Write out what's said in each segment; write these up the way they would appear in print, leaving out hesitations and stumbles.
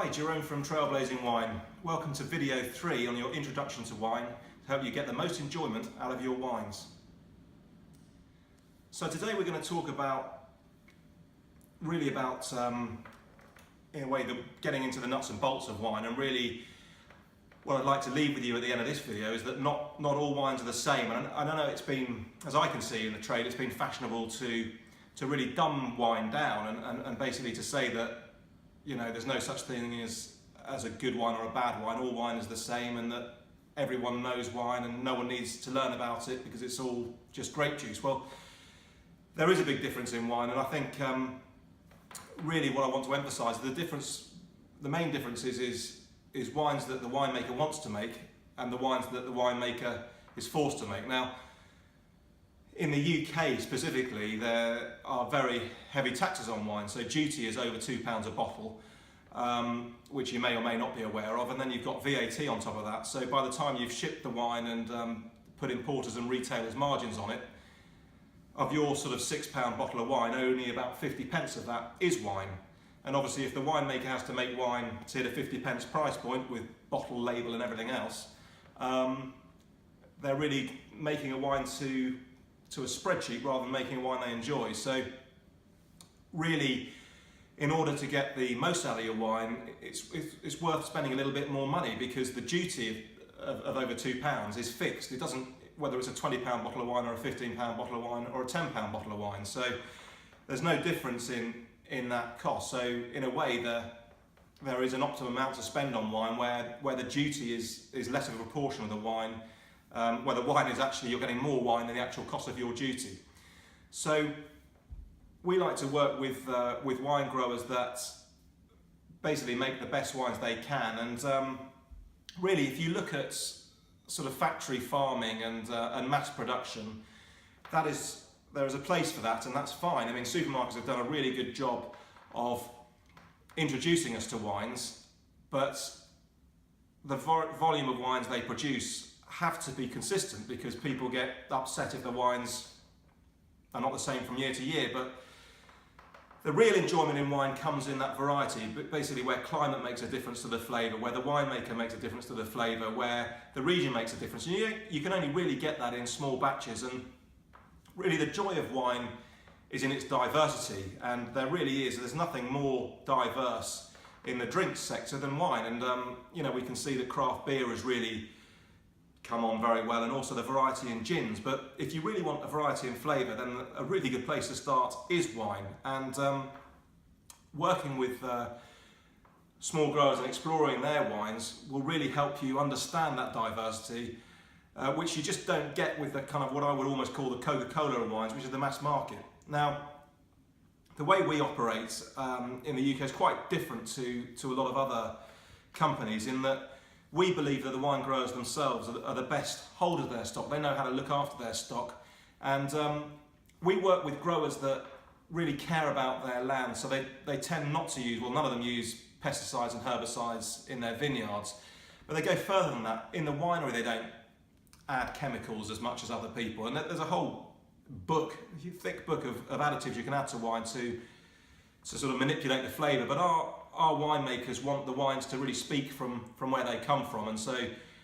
Hi, Jerome from Trailblazing Wine. Welcome to video 3 on your introduction to wine to help you get the most enjoyment out of your wines. So today we're going to talk about, in a way, getting into the nuts and bolts of wine, and really what I'd like to leave with you at the end of this video is that not all wines are the same. And I don't know, it's been, as I can see in the trade, it's been fashionable to really dumb wine down and basically to say that, you know, there's no such thing as a good wine or a bad wine. All wine is the same, and that everyone knows wine and no one needs to learn about it because it's all just grape juice. Well, there is a big difference in wine, and I think really what I want to emphasise, the main difference is wines that the winemaker wants to make and the wines that the winemaker is forced to make. Now, in the UK specifically, there are very heavy taxes on wine. So duty is over £2 a bottle, which you may or may not be aware of, and then you've got VAT on top of that. So by the time you've shipped the wine and put importers and retailers margins on it, of your sort of £6 bottle of wine, only about 50 pence of that is wine. And obviously if the winemaker has to make wine to hit a 50 pence price point with bottle, label and everything else, they're really making a wine to a spreadsheet rather than making a wine they enjoy. So really, in order to get the most out of your wine, it's worth spending a little bit more money, because the duty of over £2 is fixed. It doesn't, whether it's a £20 bottle of wine or a £15 bottle of wine or a £10 bottle of wine. So there's no difference in that cost. So in a way, there is an optimum amount to spend on wine where the duty is less of a proportion of the wine, where the wine is actually, you're getting more wine than the actual cost of your duty. So we like to work with wine growers that basically make the best wines they can, and really if you look at sort of factory farming and mass production, there is a place for that, and that's fine. I mean, supermarkets have done a really good job of introducing us to wines, but the volume of wines they produce have to be consistent, because people get upset if the wines are not the same from year to year. But the real enjoyment in wine comes in that variety, but basically where climate makes a difference to the flavour, where the winemaker makes a difference to the flavour, where the region makes a difference. And you can only really get that in small batches, and really the joy of wine is in its diversity, and there's nothing more diverse in the drinks sector than wine. And you know, we can see that craft beer has really come on very well, and also the variety in gins. But if you really want a variety in flavour, then a really good place to start is wine. And working with small growers and exploring their wines will really help you understand that diversity, which you just don't get with the kind of what I would almost call the Coca-Cola of wines, which is the mass market. Now, the way we operate in the UK is quite different to a lot of other companies, in that we believe that the wine growers themselves are the best holders of their stock. They know how to look after their stock, and we work with growers that really care about their land. So they tend not to use, well, none of them use pesticides and herbicides in their vineyards, but they go further than that. In the winery, they don't add chemicals as much as other people, and there's a whole book, a thick book of additives you can add to wine to sort of manipulate the flavour. But our winemakers want the wines to really speak from where they come from, and so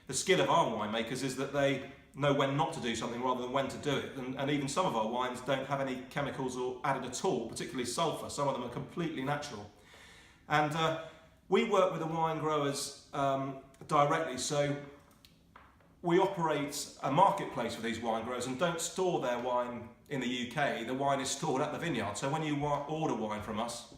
the skill of our winemakers is that they know when not to do something rather than when to do it. And even some of our wines don't have any chemicals or added at all, particularly sulphur. Some of them are completely natural. And we work with the wine growers directly, so we operate a marketplace for these wine growers and don't store their wine in the UK. The wine is stored at the vineyard. So when you order wine from us,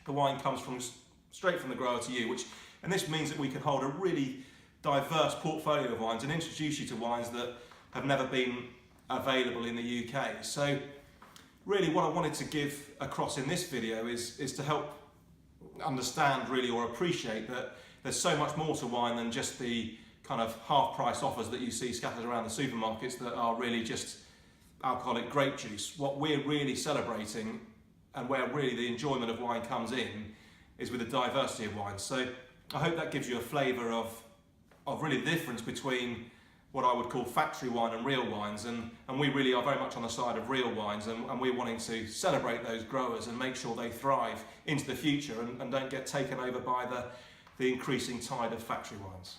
the wine comes straight from the grower to you, and this means that we can hold a really diverse portfolio of wines and introduce you to wines that have never been available in the UK. So really what I wanted to give across in this video is to help understand really, or appreciate, that there's so much more to wine than just the kind of half-price offers that you see scattered around the supermarkets that are really just alcoholic grape juice. What we're really celebrating, and where really the enjoyment of wine comes in, is with the diversity of wines. So I hope that gives you a flavour of really the difference between what I would call factory wine and real wines, and we really are very much on the side of real wines, and we're wanting to celebrate those growers and make sure they thrive into the future and don't get taken over by the increasing tide of factory wines.